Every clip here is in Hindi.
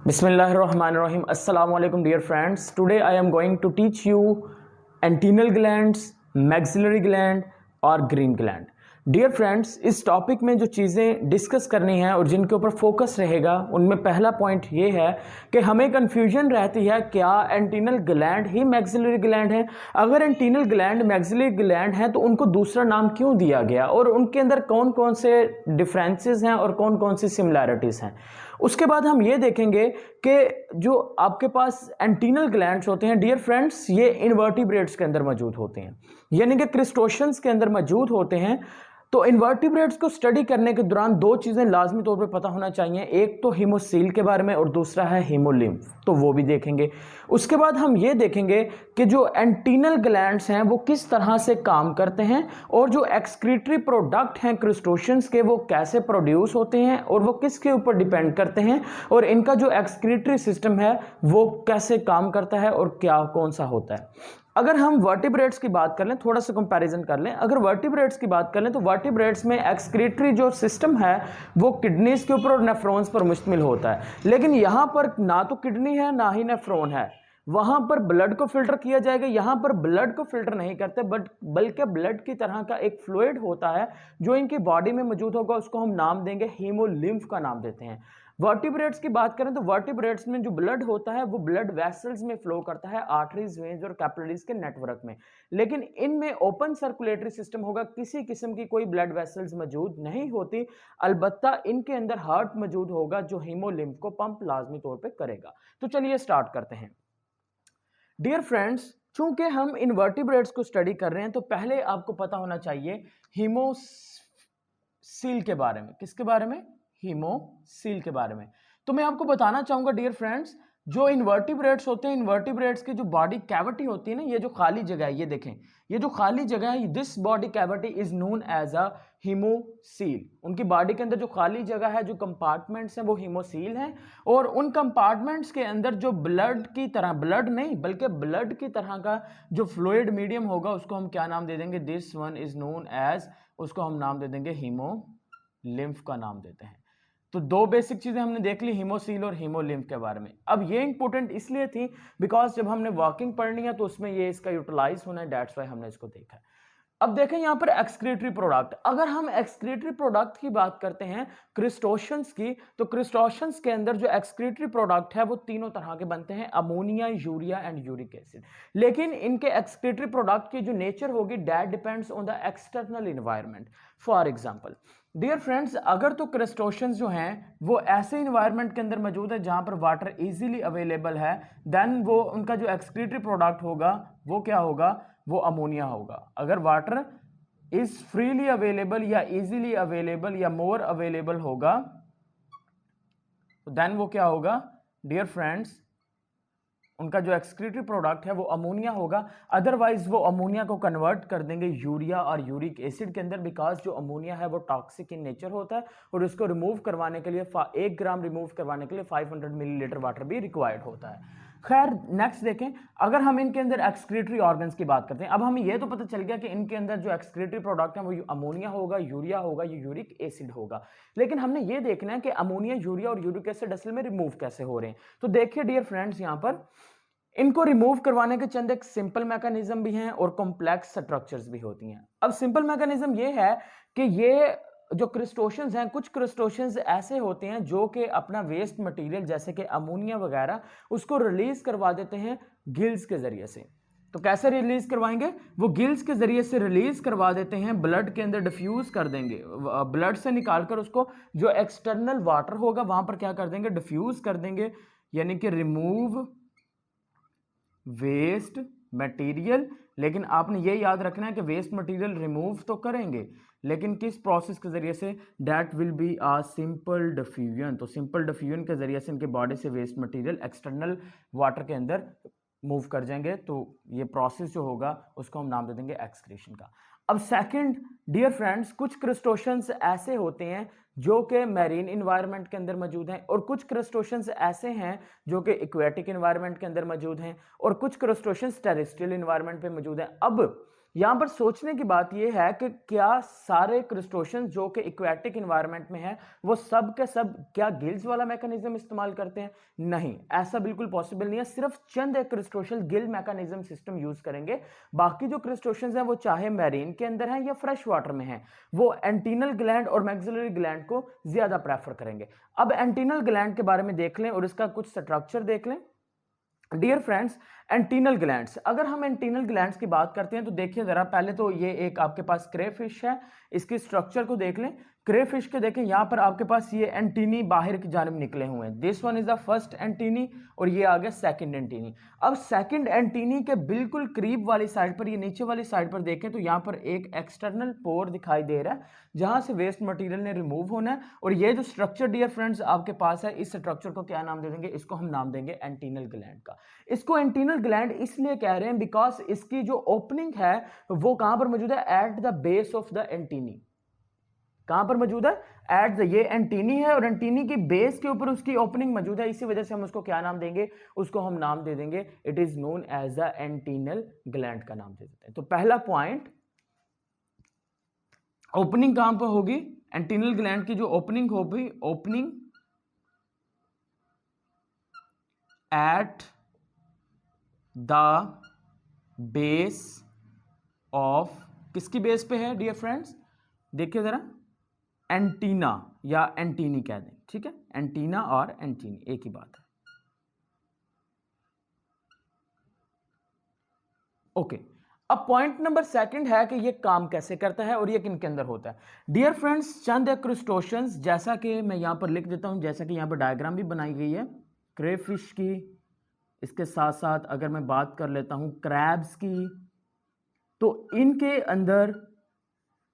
Bismillahirrahmanirrahim. Assalamu alaikum dear friends. Today I am going to teach you antennal glands, maxillary gland और green gland. डियर फ्रेंड्स, इस टॉपिक में जो चीज़ें डिस्कस करनी है और जिनके ऊपर फोकस रहेगा उनमें पहला पॉइंट ये है कि हमें कन्फ्यूजन रहती है क्या एंटीनल ग्लैंड ही मैक्सिलरी ग्लैंड है। अगर एंटीनल ग्लैंड मैक्सिलरी ग्लैंड है तो उनको दूसरा नाम क्यों दिया गया और उनके अंदर कौन कौन से डिफरेंसेस हैं और कौन कौन सी सिमिलैरिटीज़ हैं। उसके बाद हम ये देखेंगे कि जो आपके पास एंटीनल ग्लैंड्स होते हैं डियर फ्रेंड्स, ये इनवर्टिब्रेट्स के अंदर मौजूद होते हैं, यानी कि क्रिस्टोशंस के अंदर मौजूद होते हैं। तो इन्वर्टिब्रेट्स को स्टडी करने के दौरान दो चीज़ें लाजमी तौर पे पता होना चाहिए, एक तो हीमोसील के बारे में और दूसरा है हीमोलिम्फ, तो वो भी देखेंगे। उसके बाद हम ये देखेंगे कि जो एंटीनल ग्लैंड्स हैं वो किस तरह से काम करते हैं और जो एक्सक्रीटरी प्रोडक्ट हैं क्रिस्टोशंस के वो कैसे प्रोड्यूस होते हैं और वो किसके ऊपर डिपेंड करते हैं और इनका जो एक्सक्रीटरी सिस्टम है वो कैसे काम करता है और क्या कौन सा होता है। अगर हम वर्टिब्रेट्स की बात कर लें, थोड़ा सा कंपैरिजन कर लें, अगर वर्टिब्रेट्स की बात कर लें तो वर्टिब्रेट्स में एक्सक्रीटरी जो सिस्टम है वो किडनीज के ऊपर और नेफ्रॉन्स पर मुश्तमिल होता है, लेकिन यहाँ पर ना तो किडनी है ना ही नेफ्रॉन है। वहां पर ब्लड को फिल्टर किया जाएगा, यहां पर ब्लड को फिल्टर नहीं करते बल्कि ब्लड की तरह का एक फ्लूइड होता है जो इनकी बॉडी में मौजूद होगा, उसको हम नाम देंगे हीमोलिम्फ का नाम देते हैं। वर्टिब्रेट्स की बात करें तो वर्टिब्रेट्स में जो ब्लड होता है वो ब्लड वेसल्स में फ्लो करता है, आर्टरीज, वेन्स और कैपिलरीज के नेटवर्क में, लेकिन इनमें ओपन सर्कुलेटरी सिस्टम होगा, किसी किस्म की कोई ब्लड वेसल्स मौजूद नहीं होती। अलबत्ता इनके अंदर हार्ट मौजूद होगा जो हीमोलिम्फ को पंप लाजमी तौर पर करेगा। तो चलिए स्टार्ट करते हैं। डियर फ्रेंड्स, चूंकि हम इनवर्टिब्रेट्स को स्टडी कर रहे हैं तो पहले आपको पता होना चाहिए हीमोसील के बारे में। किसके बारे में? हीमोसील के बारे में। तो मैं आपको बताना चाहूंगा डियर फ्रेंड्स, जो इनवर्टिब्रेट्स होते हैं, इनवर्टिब्रेट्स की जो बॉडी कैविटी होती है ना, ये जो खाली जगह है, ये देखें, ये जो खाली जगह है, this body cavity is known as a haemocoel. उनकी बॉडी के अंदर जो खाली जगह है, जो कंपार्टमेंट्स हैं, वो हीमोसील हैं और उन कंपार्टमेंट्स के अंदर जो ब्लड की तरह, ब्लड नहीं बल्कि ब्लड की तरह का जो फ्लूइड मीडियम होगा उसको हम क्या नाम दे देंगे? This one is known as, उसको हम नाम दे देंगे हीमोलिम्फ का नाम देते हैं। तो दो बेसिक चीजें हमने देख ली, हीमोसील और हीमोलिम्फ के बारे में। अब ये इंपॉर्टेंट इसलिए थी बिकॉज जब हमने वर्किंग पढ़नी है तो उसमें ये इसका यूटिलाइज होना है, दैट्स व्हाई हमने इसको देखा है। अब देखें यहां पर एक्सक्रीटरी प्रोडक्ट, अगर हम एक्सक्रीटरी प्रोडक्ट की बात करते हैं क्रिस्टोशंस की, तो क्रिस्टोशंस के अंदर जो एक्सक्रीटरी प्रोडक्ट है वो तीनों तरह के बनते हैं, ammonia, urea and uric acid. लेकिन इनके एक्सक्रीटरी प्रोडक्ट की जो नेचर होगी that depends on the external environment. For example dear friends, अगर तो क्रिस्टोशंस जो हैं वो ऐसे इन्वायरमेंट के अंदर मौजूद है जहां पर वाटर इजीली अवेलेबल है, देन वो उनका जो एक्सक्रीटरी प्रोडक्ट होगा वो क्या होगा? वो अमोनिया होगा। अगर वाटर इज फ्रीली अवेलेबल या इजीली अवेलेबल या मोर अवेलेबल होगा तो देन वो क्या होगा डियर फ्रेंड्स? उनका जो एक्सक्रीटरी प्रोडक्ट है वो अमोनिया होगा। अदरवाइज वो अमोनिया को कन्वर्ट कर देंगे यूरिया और यूरिक एसिड के अंदर, बिकॉज जो अमोनिया है वो टॉक्सिक इन नेचर होता है और इसको रिमूव करवाने के लिए 1 ग्राम रिमूव करवाने के लिए 500 मिलीलीटर वाटर भी रिक्वायर्ड होता है। खैर नेक्स्ट देखें, अगर हम इनके अंदर एक्सक्रीटरी ऑर्गन्स की बात करते हैं, अब हमें यह तो पता चल गया कि इनके अंदर जो एक्सक्रीटरी प्रोडक्ट है वो अमोनिया होगा, यूरिया होगा, ये यूरिक एसिड होगा, लेकिन हमने ये देखना है कि अमोनिया, यूरिया और यूरिक एसिड असल में रिमूव कैसे हो रहे हैं। तो देखिए डियर फ्रेंड्स, यहां पर इनको रिमूव करवाने के चंद एक सिंपल मैकेनिज्म भी हैं और कॉम्प्लेक्स स्ट्रक्चर्स भी होती हैं। अब सिंपल मैकेनिज्म ये है कि ये जो क्रिस्टोशंस हैं, कुछ क्रिस्टोशंस ऐसे होते हैं जो कि अपना वेस्ट मटेरियल जैसे कि अमोनिया वगैरह उसको रिलीज करवा देते हैं गिल्स के जरिए से। तो कैसे रिलीज करवाएंगे? वो गिल्स के जरिए से रिलीज करवा देते हैं, ब्लड के अंदर डिफ्यूज कर देंगे, ब्लड से निकालकर उसको जो एक्सटर्नल वाटर होगा वहां पर क्या कर देंगे? डिफ्यूज कर देंगे, यानी कि रिमूव वेस्ट मटेरियल। लेकिन आपने ये याद रखना है कि वेस्ट मटेरियल रिमूव तो करेंगे लेकिन किस प्रोसेस के जरिए से? That will be a simple diffusion. तो सिंपल डिफ्यूजन के जरिए से इनके बॉडी से वेस्ट मटेरियल एक्सटर्नल वाटर के अंदर मूव कर जाएंगे, तो ये प्रोसेस जो होगा उसको हम नाम दे देंगे एक्सक्रीशन का। अब सेकंड डियर फ्रेंड्स, कुछ क्रिस्टोशंस ऐसे होते हैं जो कि मैरीन इन्वायरमेंट के अंदर मौजूद हैं और कुछ क्रिस्टोशंस ऐसे हैं जो कि एक्वेटिक इन्वायरमेंट के अंदर मौजूद हैं और कुछ क्रिस्टोशंस टेरेस्ट्रियल इन्वायरमेंट पे मौजूद हैं। अब यहाँ पर सोचने की बात यह है कि क्या सारे क्रिस्टोशन जो कि एक्वेटिक एनवायरनमेंट में है वो सब के सब क्या गिल्स वाला मैकेनिज्म इस्तेमाल करते हैं? नहीं, ऐसा बिल्कुल पॉसिबल नहीं है। सिर्फ चंद एक क्रिस्टोशन गिल मैकेनिज्म सिस्टम यूज करेंगे। बाकी जो क्रिस्टोशन हैं वो चाहे मैरीन के अंदर हैं या फ्रेश वाटर में हैं, वो एंटीनल ग्लैंड और मैक्सिलरी ग्लैंड को ज्यादा प्रेफर करेंगे। अब एंटीनल ग्लैंड के बारे में देख लें और इसका कुछ स्ट्रक्चर देख लें। डियर फ्रेंड्स, एंटीनल ग्लैंड्स, अगर हम एंटीनल ग्लैंड्स की बात करते हैं तो देखिए जरा, पहले तो ये एक आपके पास क्रेफिश है, इसकी स्ट्रक्चर को देख लें। क्रेफिश के देखें यहां पर आपके पास ये एंटीनी बाहर की जानिब निकले हुए हैं। This one is the first antennae और ये आ गया सेकंड एंटीनी। अब सेकंड एंटीनी के बिल्कुल करीब वाली साइड पर, ये नीचे वाली साइड पर देखें तो यहां पर एक एक्सटर्नल पोर दिखाई दे रहा है जहां से वेस्ट मटेरियल ने रिमूव होना है। और ये जो स्ट्रक्चर डियर फ्रेंड्स आपके पास है, इस स्ट्रक्चर को क्या नाम दे देंगे? इसको हम नाम देंगे एंटीनल ग्लैंड का। इसको एंटीनल ग्लैंड इसलिए कह रहे हैं बिकॉज इसकी जो ओपनिंग है वो कहां पर मौजूद है? At the base of the antennae. कहां पर मौजूद है? एट द, ये एंटीनी है और एंटीनी की बेस के ऊपर उसकी ओपनिंग मौजूद है। इसी वजह से हम उसको क्या नाम देंगे? उसको हम नाम दे देंगे, it is known as the antennal gland का नाम दे देते हैं। तो पहला पॉइंट, ओपनिंग कहां पर होगी? एंटीनल ग्लैंड की जो ओपनिंग होगी, opening at the base of, किसकी बेस पे है डियर फ्रेंड्स? देखिए जरा, एंटीना या एंटीनी कह दें, ठीक है? एंटीना और एंटीनी एक ही बात है। ओके, अब पॉइंट नंबर सेकंड है कि ये काम कैसे करता है और ये किन के अंदर होता है। डियर फ्रेंड्स, चंद क्रूस्टोशियंस, जैसा कि मैं यहां पर लिख देता हूं, जैसा कि यहां पर डायग्राम भी बनाई गई है क्रेफिश की, इसके साथ साथ अगर मैं बात कर लेता हूं क्रैब्स की, तो इनके अंदर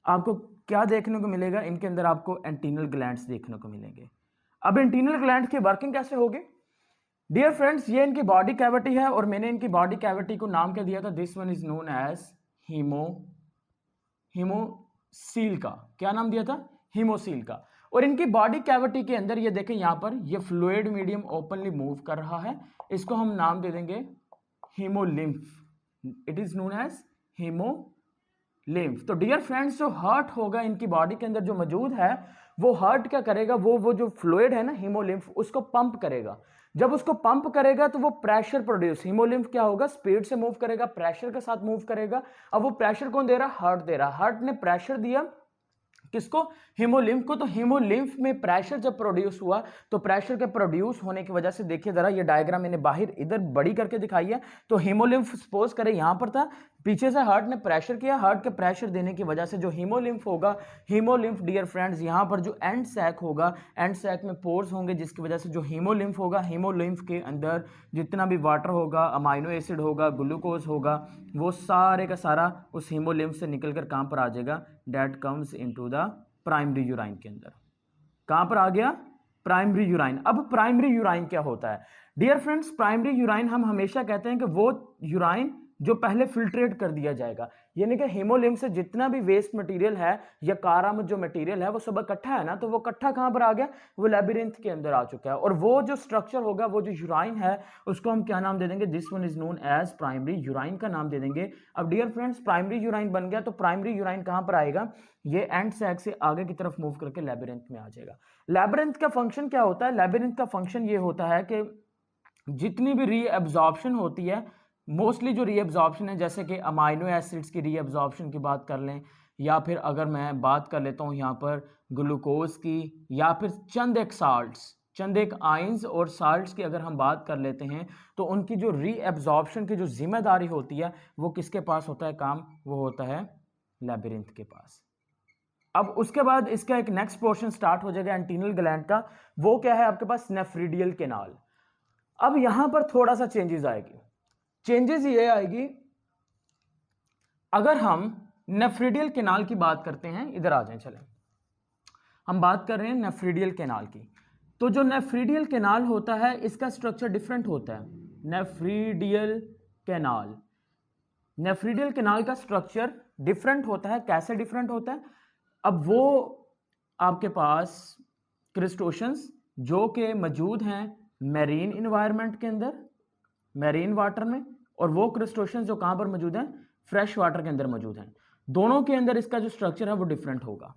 आपको क्या देखने को मिलेगा? इनके अंदर आपको एंटीनल ग्लैंड्स देखने को मिलेंगे। अब एंटीनल ग्लैंड की वर्किंग कैसे होगी? डियर फ्रेंड्स, ये इनकी बॉडी कैविटी है और मैंने इनकी बॉडी कैविटी को नाम क्या दिया था? This one is known as haemocoel का। क्या नाम दिया था? हीमोसील का। और इनकी बॉडी कैविटी के अंदर ये देखें, यहां पर ये फ्लूइड मीडियम ओपनली मूव कर रहा है, इसको हम नाम दे देंगे haemolymph. It is known as haemolymph. तो डियर फ्रेंड्स, जो हार्ट होगा इनकी बॉडी के अंदर जो मौजूद है, वो हार्ट क्या करेगा? वो जो फ्लूइड है ना हीमोलिम्फ, उसको पंप करेगा। जब उसको पंप करेगा तो वो प्रेशर प्रोड्यूस, हीमोलिम्फ क्या होगा? स्पीड से मूव करेगा, प्रेशर के साथ मूव करेगा। अब वो प्रेशर कौन दे रहा? हार्ट दे रहा। हार्ट ने प्रेशर दिया किसको? हीमोलिम्फ को। तो हीमोलिम्फ में प्रेशर जब प्रोड्यूस हुआ, तो प्रेशर के प्रोड्यूस होने की वजह से, देखिए जरा, ये डायग्राम मैंने बाहर इधर बड़ी करके दिखाई है। तो हीमोलिम्फ सपोज करें यहां पर था, पीछे से हार्ट ने प्रेशर किया, हार्ट के प्रेशर देने की वजह से जो हीमोलिम्फ होगा, हीमोलिम्फ डियर फ्रेंड्स, यहां पर जो एंड सैक होगा, एंड सैक में पोर्स होंगे, जिसकी वजह से जो हीमोलिम्फ होगा, हीमोलिम्फ के अंदर जितना भी वाटर होगा, अमाइनो एसिड होगा, ग्लूकोज होगा, वो सारे का सारा उस हीमोलिम्फ से निकलकर कहां पर आ जाएगा? That comes into the primary urine के अंदर। कहां पर आ गया? Primary urine. अब प्राइमरी यूराइन क्या होता है? डियर फ्रेंड्स, प्राइमरी यूराइन हम हमेशा कहते हैं कि वो यूराइन जो पहले फिल्ट्रेट कर दिया जाएगा, यानी कि हीमोलिम्फ से जितना भी वेस्ट मटेरियल है या कारामद जो मटेरियल है वो सब इकट्ठा है ना, तो वो इकट्ठा कहां पर आ गया? वो लैबिरिंथ के अंदर आ चुका है। और वो जो स्ट्रक्चर होगा, वो जो यूराइन है, उसको हम क्या नाम दे देंगे? This one is known as primary urine का नाम दे देंगे। अब डियर फ्रेंड्स, प्राइमरी यूराइन बन गया, तो प्राइमरी यूराइन कहां पर आएगा? ये एंड सैक से आगे की तरफ मूव करके लैबिरिंथ में आ जाएगा। लैबिरिंथ का फंक्शन क्या होता है? लैबिरिंथ का फंक्शन ये होता है कि जितनी भी रीअब्जॉर्प्शन होती है, मोस्टली जो रीअब्जॉर्प्शन है, जैसे कि अमाइनो एसिड्स की रीअब्जॉर्प्शन की बात कर लें, या फिर अगर मैं बात कर लेता हूं यहाँ पर ग्लूकोज की, या फिर चंद एक साल्ट्स, चंद एक आइंस और साल्ट्स की अगर हम बात कर लेते हैं, तो उनकी जो रीअब्जॉर्प्शन की जो जिम्मेदारी होती है, वो किसके पास होता है काम? वो होता है लैबिरिंथ के पास। अब उसके बाद इसका एक नेक्स्ट पोर्शन स्टार्ट हो जाएगा एंटीनल ग्लैंड का। वो क्या है आपके पास? नेफ्रीडियल कैनाल। अब यहां पर थोड़ा सा चेंजेस आएगी। चेंजेस ये आएगी, अगर हम नेफ्रीडियल कैनाल की बात करते हैं, इधर आ जाएं, चलें, हम बात कर रहे हैं नेफ्रीडियल कैनाल की। तो जो नेफ्रीडियल कैनाल होता है, इसका स्ट्रक्चर डिफरेंट होता है। नेफ्रीडियल कैनाल, नेफ्रीडियल कैनाल का स्ट्रक्चर डिफरेंट होता है। कैसे डिफरेंट होता है? अब वो आपके पास क्रिस्टोशंस जो कि मौजूद हैं मैरीन इन्वायरमेंट के अंदर, मैरीन वाटर में, और वो क्रिस्टोशंस जो कहां पर मौजूद हैं? फ्रेश वाटर के अंदर मौजूद हैं। दोनों के अंदर इसका जो स्ट्रक्चर है वो डिफरेंट होगा।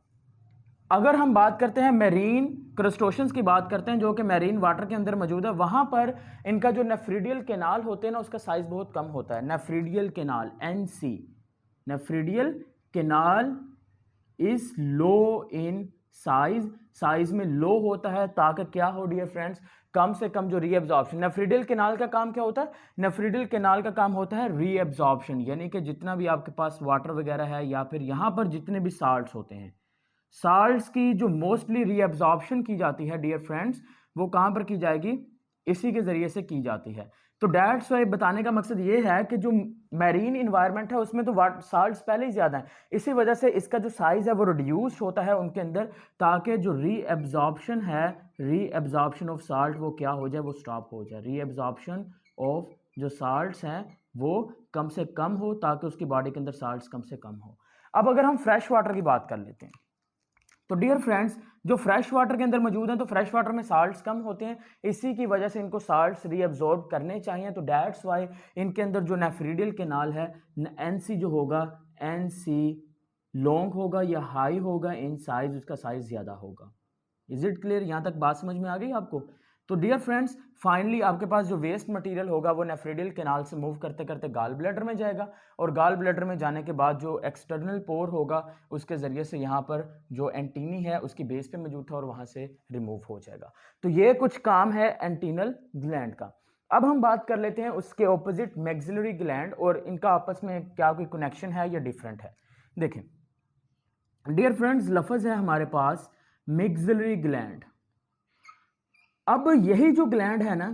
अगर हम बात करते हैं मेरीन क्रस्टोशियंस की बात करते हैं जो कि मेरीन वाटर के अंदर मौजूद है, वहां पर इनका जो नेफ्रीडियल कैनाल होते हैं ना, उसका साइज बहुत कम होता है। Nephridial canal, NC, nephridial canal is low in size, size में लो होता है ताकि क्या हो डियर फ्रेंड्स, कम से कम जो रीएब्जॉर्प्शन। नेफ्रीडियल कैनाल का काम क्या होता है? नेफ्रीडियल कैनाल का काम होता है रीएब्जॉर्प्शन, यानी कि जितना भी आपके पास वाटर वगैरह है या फिर यहां पर जितने भी साल्ट्स होते हैं, साल्ट्स की जो मोस्टली रीएब्जॉर्प्शन की जाती है डियर फ्रेंड्स, वो कहां पर की जाएगी? इसी के जरिए से की जाती है। तो डेट्स वाई बताने का मकसद ये है कि जो मैरीन इन्वायरमेंट है उसमें तो साल्ट्स पहले ही ज़्यादा हैं, इसी वजह से इसका जो साइज़ है वो रिड्यूस होता है उनके अंदर, ताकि जो रीएब्जॉर्प्शन है, रीएब्जॉर्प्शन ऑफ साल्ट वो क्या हो जाए, वो स्टॉप हो जाए। रीएब्जॉर्प्शन ऑफ जो साल्ट्स हैं वो कम से कम हो, ताकि उसकी बॉडी के अंदर साल्ट्स कम से कम हो। अब अगर हम फ्रेश वाटर की बात कर लेते हैं, तो डियर फ्रेंड्स जो फ्रेश वाटर के अंदर मौजूद हैं, तो फ्रेश वाटर में साल्ट्स कम होते हैं, इसी की वजह से इनको साल्ट्स रीअब्जॉर्ब करने चाहिए। तो दैट्स वाई इनके अंदर जो नेफ्रीडियल कैनाल है, एनसी जो होगा, एनसी लॉन्ग होगा या हाई होगा इन साइज, उसका साइज ज़्यादा होगा। Is it clear? यहाँ तक बात समझ में आ गई आपको? तो डियर फ्रेंड्स फाइनली आपके पास जो वेस्ट मटेरियल होगा वो नेफ्रीडियल कैनाल से मूव करते करते गाल ब्लैडर में जाएगा, और गाल ब्लैडर में जाने के बाद जो एक्सटर्नल पोर होगा उसके ज़रिए से यहाँ पर जो एंटीनी है उसकी बेस पे मौजूद था और वहाँ से रिमूव हो जाएगा। तो ये कुछ काम है एंटीनल ग्लैंड का। अब हम बात कर लेते हैं उसके ऑपोजिट मैक्सिलरी ग्लैंड, और इनका आपस में क्या कोई कनेक्शन है या डिफरेंट है। देखें डियर फ्रेंड्स, लफ्ज़ है हमारे पास मैक्सिलरी ग्लैंड। अब यही जो ग्लैंड है ना,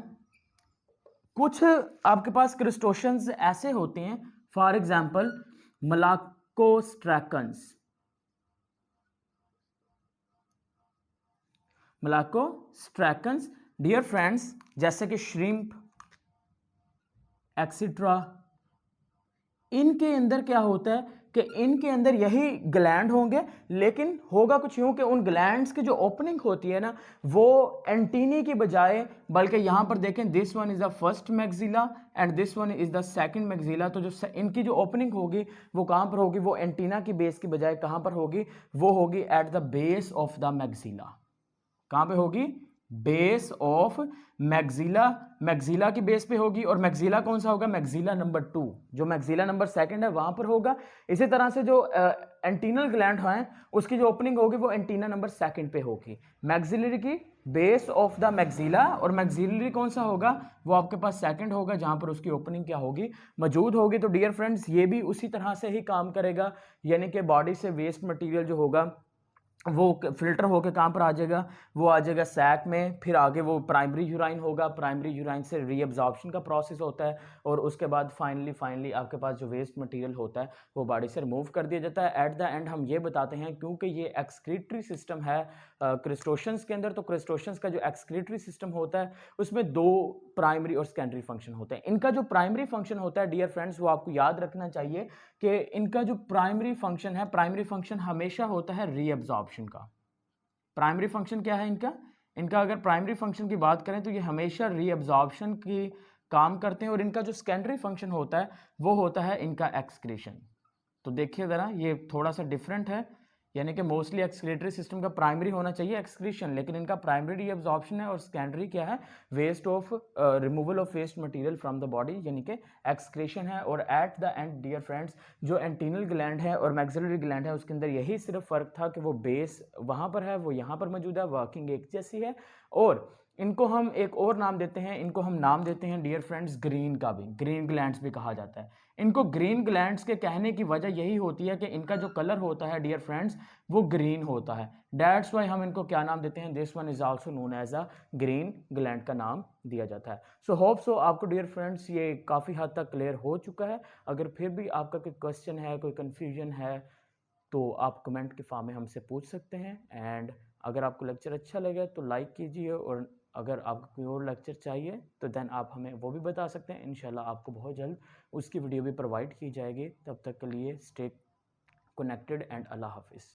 कुछ आपके पास क्रस्टोशियंस ऐसे होते हैं, फॉर एग्जांपल मलाकोस्ट्रैकन्स, मलाकोस्ट्रैकन्स डियर फ्रेंड्स, जैसे कि श्रिम्प एक्सेट्रा, इनके अंदर क्या होता है कि इनके अंदर यही ग्लैंड होंगे, लेकिन होगा कुछ यूं कि उन ग्लैंड्स की जो ओपनिंग होती है ना, वो एंटीनी की बजाय, बल्कि यहां पर देखें this one is the first maxilla and this one is the second maxilla. तो जो इनकी जो ओपनिंग होगी वो कहां पर होगी? वो एंटीना की बेस की बजाय कहां पर होगी? वो होगी at the base of the maxilla. कहां पे होगी? बेस ऑफ मैक्सिला, मैक्सिला की बेस पे होगी। और मैक्सिला कौन सा होगा? मैक्सिला नंबर 2, जो मैक्सिला नंबर 2 है वहां पर होगा। इसी तरह से जो एंटीनल ग्लैंड है उसकी जो ओपनिंग होगी वो एंटीना नंबर 2 पे होगी। मैक्सिलरी की बेस ऑफ द मैक्सिला, और मैक्सिलरी कौन सा होगा? वो आपके पास 2 होगा, जहां पर उसकी ओपनिंग क्या होगी? मौजूद होगी। तो डियर फ्रेंड्स ये भी उसी तरह से ही काम करेगा, यानी कि बॉडी से वेस्ट मटीरियल जो होगा वो फिल्टर होकर कहाँ पर आ जाएगा? वो आ जाएगा सैक में, फिर आगे वो प्राइमरी यूराइन होगा, प्राइमरी यूराइन से रीअब्जॉर्प्शन का प्रोसेस होता है, और उसके बाद फाइनली आपके पास जो वेस्ट मटेरियल होता है वो बॉडी से रिमूव कर दिया जाता है। एट द एंड हम ये बताते हैं, क्योंकि ये एक्सक्रीटरी सिस्टम है क्रस्टोशियंस के अंदर, तो क्रस्टोशियंस का जो एक्सक्रीटरी सिस्टम होता है उसमें 2 प्राइमरी और सेकेंडरी फंक्शन होते हैं। इनका जो प्राइमरी फंक्शन होता है डियर फ्रेंड्स, वो आपको याद रखना चाहिए कि इनका जो प्राइमरी फंक्शन है, प्राइमरी फंक्शन हमेशा होता है रीअब्जॉर्प्शन का। प्राइमरी फंक्शन क्या है इनका? इनका अगर प्राइमरी फंक्शन की बात करें तो ये हमेशा रीअब्जॉर्प्शन की काम करते हैं, और इनका जो सेकेंडरी फंक्शन होता है वो होता है इनका एक्सक्रीशन। तो देखिए ज़रा, ये थोड़ा सा डिफरेंट है, यानी कि मोस्टली एक्सक्रीटरी सिस्टम का प्राइमरी होना चाहिए एक्सक्रीशन, लेकिन इनका प्राइमरी रीअब्जॉर्प्शन है, और सेकेंडरी क्या है? Waste of removal of waste material from the body, यानी कि एक्सक्रीशन है। और at the end dear friends जो एंटीनल ग्लैंड है और मैक्सिलरी ग्लैंड है उसके अंदर यही सिर्फ फर्क था कि वो बेस वहाँ पर है, वो यहाँ पर मौजूद है, वर्किंग एक जैसी है। और इनको हम एक और नाम देते हैं, इनको हम नाम देते हैं डियर फ्रेंड्स ग्रीन का भी, ग्रीन ग्लैंड्स भी कहा जाता है। इनको ग्रीन ग्लैंड्स के कहने की वजह यही होती है कि इनका जो कलर होता है डियर फ्रेंड्स वो ग्रीन होता है। दैट्स वाई हम इनको क्या नाम देते हैं? This one is also known as a green gland का नाम दिया जाता है। सो होप सो आपको डियर फ्रेंड्स ये काफ़ी हद तक क्लियर हो चुका है। अगर फिर भी आपका कोई क्वेश्चन है, कोई कन्फ्यूजन है, तो आप कमेंट के फॉर्म में हमसे पूछ सकते हैं। एंड अगर आपको लेक्चर अच्छा लगे तो लाइक कीजिए, और अगर आपको कोई और लेक्चर चाहिए तो देन आप हमें वो भी बता सकते हैं। इंशाल्लाह आपको बहुत जल्द उसकी वीडियो भी प्रोवाइड की जाएगी। तब तक के लिए स्टे कनेक्टेड एंड अल्लाह हाफिज़।